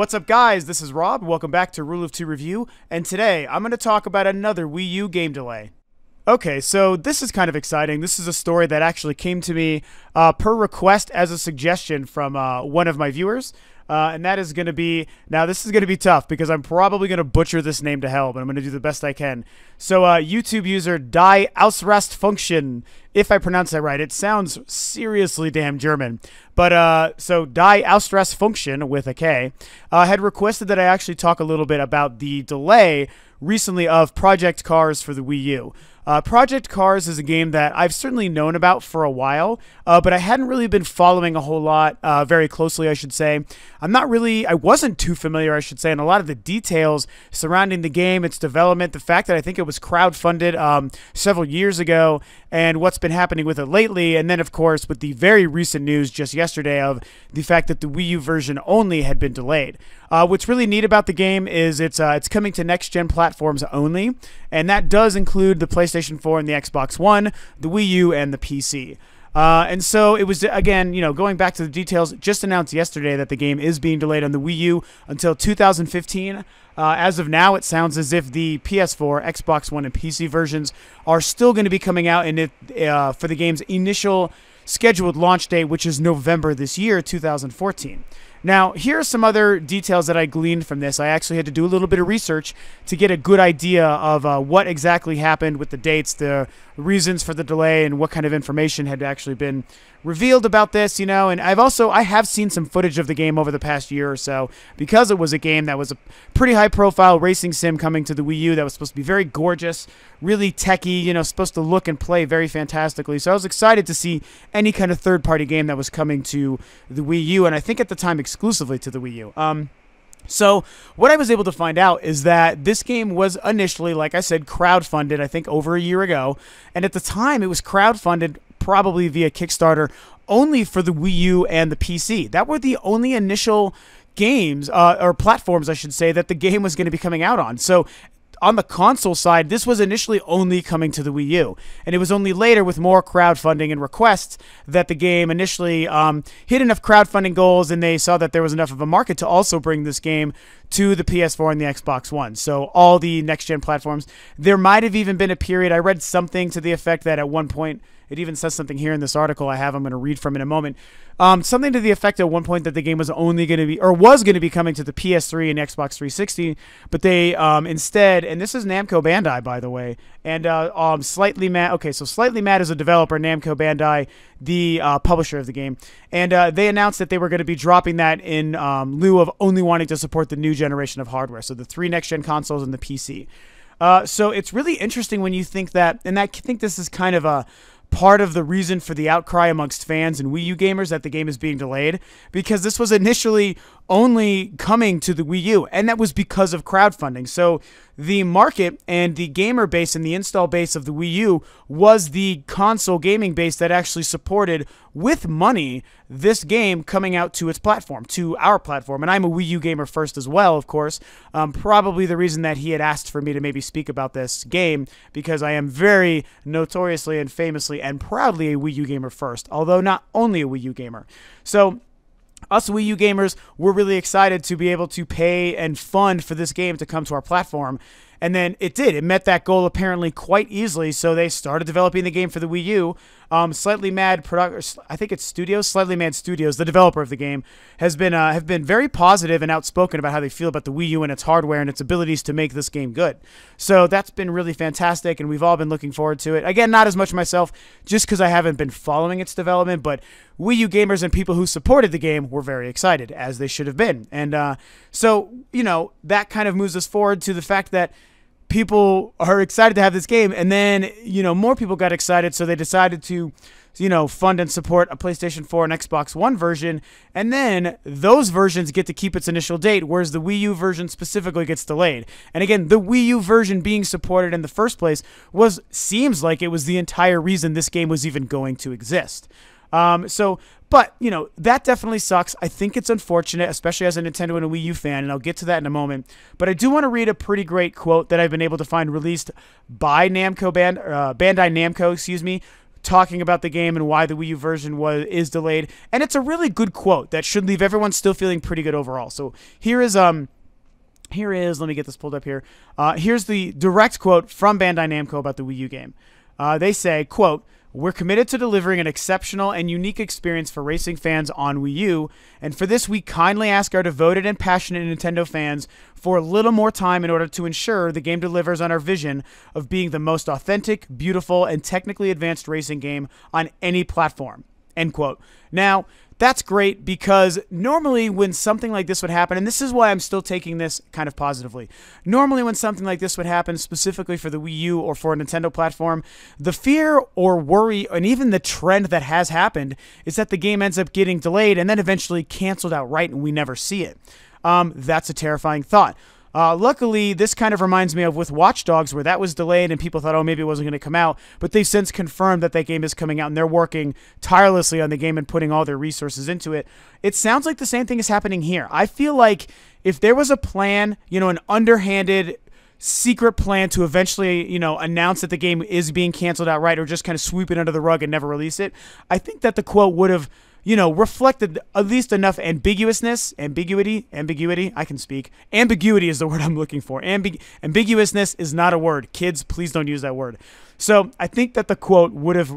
What's up, guys? This is Rob. Welcome back to Rule of Two Review, and today I'm going to talk about another Wii U game delay. Okay, so this is kind of exciting. This is a story that actually came to me per request as a suggestion from one of my viewers. And that is going to be, now this is going to be tough because I'm probably going to butcher this name to hell, but I'm going to do the best I can. So YouTube user Die Ausrastfunction, if I pronounce that right. It sounds seriously damn German. But so Die Ausrastfunction with a K had requested that I actually talk a little bit about the delay recently of Project Cars for the Wii U. Project Cars is a game that I've certainly known about for a while, but I hadn't really been following a whole lot, very closely, I should say. I wasn't too familiar, I should say, in a lot of the details surrounding the game, its development, the fact that I think it was crowdfunded several years ago, and what's been happening with it lately, and then, of course, with the very recent news just yesterday of the fact that the Wii U version only had been delayed. What's really neat about the game is it's coming to next-gen platforms only, and that does include the PlayStation 4 and the Xbox One, the Wii U, and the PC. And so it was, again, going back to the details, just announced yesterday that the game is being delayed on the Wii U until 2015. As of now, it sounds as if the PS4, Xbox One, and PC versions are still going to be coming out for the game's initial scheduled launch date, which is November this year, 2014. Now, here are some other details that I gleaned from this. I actually had to do a little bit of research to get a good idea of what exactly happened with the dates, the reasons for the delay, and what kind of information had actually been revealed about this, and I have seen some footage of the game over the past year or so, because it was a game that was a pretty high-profile racing sim coming to the Wii U that was supposed to be very gorgeous, really techy, supposed to look and play very fantastically. So I was excited to see any kind of third-party game that was coming to the Wii U, and I think at the time exclusively to the Wii U. So what I was able to find out is that this game was initially, like I said, crowdfunded, I think over a year ago. And at the time, it was crowdfunded probably via Kickstarter only for the Wii U and the PC. That were the only initial games, or platforms, I should say, that the game was going to be coming out on. So on the console side, this was initially only coming to the Wii U, and it was only later with more crowdfunding and requests that the game initially hit enough crowdfunding goals, and they saw that there was enough of a market to also bring this game to the PS4 and the Xbox One. So all the next-gen platforms. There might have even been a period, I read something to the effect that at one point, it even says something here in this article I'm going to read from in a moment. Something to the effect at one point that the game was only going to be, or was going to be coming to the PS3 and Xbox 360, but they instead, and this is Namco Bandai, by the way, and Slightly Mad, okay, so Slightly Mad is a developer, Namco Bandai, the publisher of the game, and they announced that they were going to be dropping that in lieu of only wanting to support the new generation of hardware, so the 3 next-gen consoles and the PC. So it's really interesting when you think that, and I think this is kind of a part of the reason for the outcry amongst fans and Wii U gamers that the game is being delayed, because this was initially only coming to the Wii U, and that was because of crowdfunding. So the market and the gamer base and the install base of the Wii U was the console gaming base that actually supported, with money, this game coming out to its platform, to our platform. And I'm a Wii U gamer first as well, of course. Probably the reason that he had asked for me to maybe speak about this game, because I am very notoriously and famously and proudly a Wii U gamer first, although not only a Wii U gamer. So us Wii U gamers were really excited to be able to pay and fund for this game to come to our platform. And then it did. It met that goal apparently quite easily, so they started developing the game for the Wii U. Slightly Mad I think it's Studios, Slightly Mad Studios, the developer of the game, have been very positive and outspoken about how they feel about the Wii U and its hardware and its abilities to make this game good. So that's been really fantastic, and we've all been looking forward to it. Again, not as much myself, just because I haven't been following its development, but Wii U gamers and people who supported the game were very excited, as they should have been. And so, that kind of moves us forward to the fact that people are excited to have this game, and then, more people got excited, so they decided to, fund and support a PlayStation 4 and Xbox One version, and then those versions get to keep its initial date, whereas the Wii U version specifically gets delayed. And again, the Wii U version being supported in the first place seems like it was the entire reason this game was even going to exist. But, that definitely sucks. I think it's unfortunate, especially as a Nintendo and a Wii U fan, and I'll get to that in a moment. But I do want to read a pretty great quote that I've been able to find released by Bandai Namco, talking about the game and why the Wii U version is delayed. And it's a really good quote that should leave everyone still feeling pretty good overall. So here is, let me get this pulled up here. Here's the direct quote from Bandai Namco about the Wii U game. They say, quote, "We're committed to delivering an exceptional and unique experience for racing fans on Wii U, and for this we kindly ask our devoted and passionate Nintendo fans for a little more time in order to ensure the game delivers on our vision of being the most authentic, beautiful, and technically advanced racing game on any platform." End quote. Now, that's great because normally when something like this would happen, and this is why I'm still taking this kind of positively, normally when something like this would happen specifically for the Wii U or for a Nintendo platform, the fear or worry and even the trend that has happened is that the game ends up getting delayed and then eventually canceled outright and we never see it. That's a terrifying thought. Luckily, this kind of reminds me of with Watch Dogs, where that was delayed and people thought, oh, maybe it wasn't going to come out. But they've since confirmed that that game is coming out, and they're working tirelessly on the game and putting all their resources into it. It sounds like the same thing is happening here. I feel like if there was a plan, an underhanded secret plan to eventually, announce that the game is being canceled outright or just kind of sweep it under the rug and never release it, I think that the quote would have reflected at least enough ambiguity, I can speak. Ambiguity is the word I'm looking for. Ambiguousness is not a word. Kids, please don't use that word. So I think that the quote would have,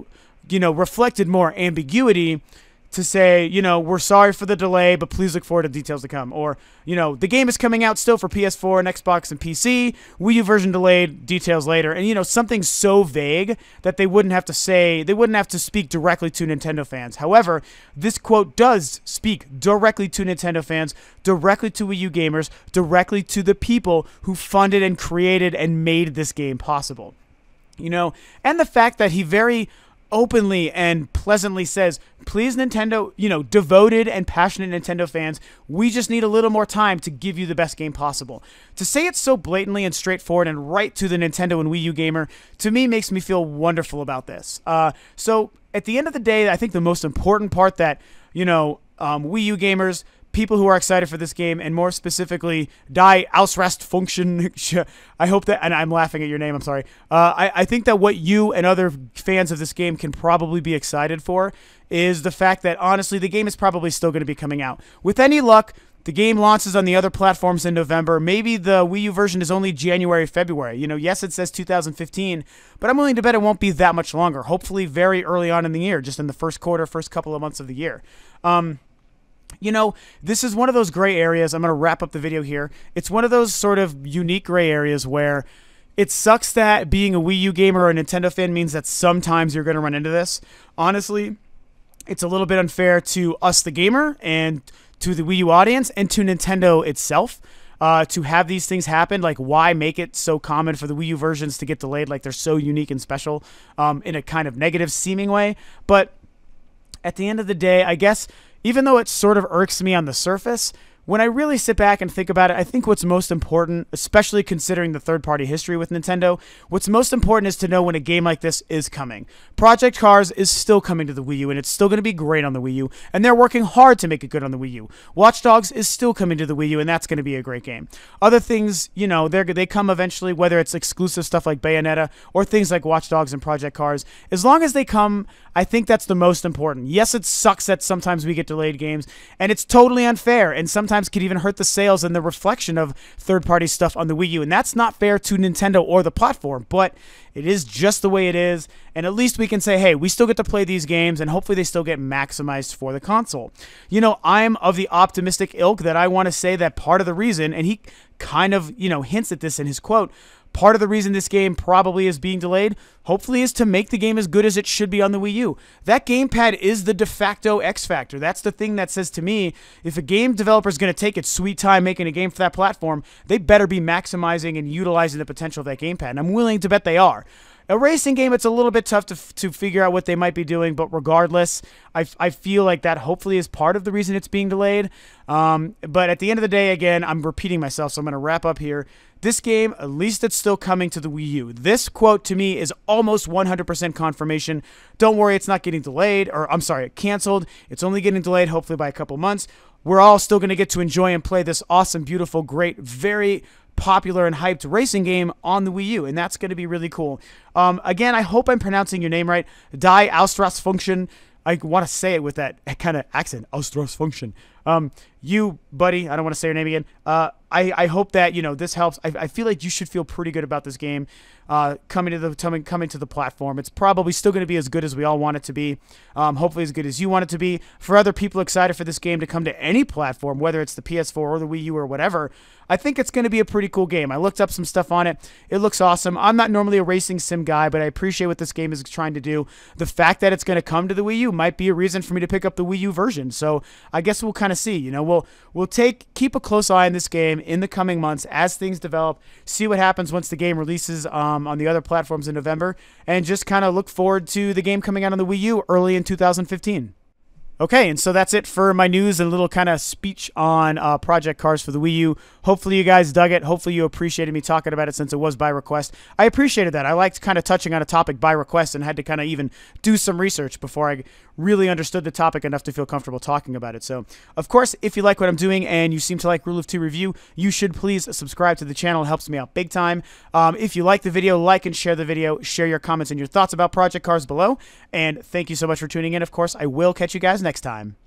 reflected more ambiguity to say, we're sorry for the delay, but please look forward to details to come. Or, the game is coming out still for PS4 and Xbox and PC, Wii U version delayed, details later. And, something so vague that they wouldn't have to speak directly to Nintendo fans. However, this quote does speak directly to Nintendo fans, directly to Wii U gamers, directly to the people who funded and created and made this game possible. And the fact that he very openly and pleasantly says, please Nintendo, devoted and passionate Nintendo fans, we just need a little more time to give you the best game possible. To say it so blatantly and straightforward and right to the Nintendo and Wii U gamer, to me makes me feel wonderful about this. So at the end of the day, I think the most important part that, Wii U gamers, people who are excited for this game, and more specifically, Die Ausrastfunction. I hope that, and I'm laughing at your name, I'm sorry. I think that what you and other fans of this game can probably be excited for is the fact that, honestly, the game is probably still going to be coming out. With any luck, the game launches on the other platforms in November. Maybe the Wii U version is only January, February. Yes, it says 2015, but I'm willing to bet it won't be that much longer. Hopefully very early on in the year, just in the first couple of months of the year. This is one of those gray areas. I'm going to wrap up the video here. It's one of those sort of unique gray areas where it sucks that being a Wii U gamer or a Nintendo fan means that sometimes you're going to run into this. Honestly, it's a little bit unfair to us, the gamer, and to the Wii U audience, and to Nintendo itself. To have these things happen, like why make it so common for the Wii U versions to get delayed, like they're so unique and special in a kind of negative seeming way. But at the end of the day, I guess, even though it sort of irks me on the surface, when I really sit back and think about it, I think what's most important, especially considering the third-party history with Nintendo, what's most important is to know when a game like this is coming. Project Cars is still coming to the Wii U, and it's still going to be great on the Wii U, and they're working hard to make it good on the Wii U. Watch Dogs is still coming to the Wii U, and that's going to be a great game. Other things, they come eventually, whether it's exclusive stuff like Bayonetta or things like Watch Dogs and Project Cars. As long as they come, I think that's the most important. Yes, it sucks that sometimes we get delayed games, and it's totally unfair, and sometimes could even hurt the sales and the reflection of third-party stuff on the Wii U, and that's not fair to Nintendo or the platform, but it is just the way it is, and at least we can say, hey, we still get to play these games, and hopefully they still get maximized for the console. I'm of the optimistic ilk that I want to say that part of the reason, and he kind of, hints at this in his quote, part of the reason this game probably is being delayed, hopefully, is to make the game as good as it should be on the Wii U. That gamepad is the de facto X factor. That's the thing that says to me, if a game developer is going to take its sweet time making a game for that platform, they better be maximizing and utilizing the potential of that gamepad. And I'm willing to bet they are. A racing game, it's a little bit tough to figure out what they might be doing, but regardless, I feel like that hopefully is part of the reason it's being delayed. But at the end of the day, again, I'm repeating myself, so I'm going to wrap up here. This game, at least it's still coming to the Wii U. This quote to me is almost 100% confirmation. Don't worry, it's not getting delayed, or I'm sorry, canceled. It's only getting delayed, hopefully by a couple months. We're all still going to get to enjoy and play this awesome, beautiful, great, very popular and hyped racing game on the Wii U, and that's going to be really cool. Again, I hope I'm pronouncing your name right. Die Austrofunction. I want to say it with that kind of accent. Austrofunction. You, buddy, I don't want to say your name again. I hope that, this helps. I feel like you should feel pretty good about this game coming to the platform. It's probably still going to be as good as we all want it to be. Hopefully as good as you want it to be. For other people excited for this game to come to any platform, whether it's the PS4 or the Wii U or whatever, I think it's going to be a pretty cool game. I looked up some stuff on it. It looks awesome. I'm not normally a racing sim guy, but I appreciate what this game is trying to do. The fact that it's going to come to the Wii U might be a reason for me to pick up the Wii U version. So I guess we'll kind of see. We'll keep a close eye on this game in the coming months as things develop, see what happens once the game releases on the other platforms in November, and just kind of look forward to the game coming out on the Wii U early in 2015. Okay, and so that's it for my news and a little kind of speech on Project Cars for the Wii U. Hopefully you guys dug it. Hopefully you appreciated me talking about it since it was by request. I appreciated that. I liked kind of touching on a topic by request and had to kind of even do some research before I really understood the topic enough to feel comfortable talking about it. So, of course, if you like what I'm doing and you seem to like Rule of Two Review, you should please subscribe to the channel. It helps me out big time. If you like the video, like and share the video. Share your comments and your thoughts about Project Cars below. And thank you so much for tuning in. Of course, I will catch you guys next time.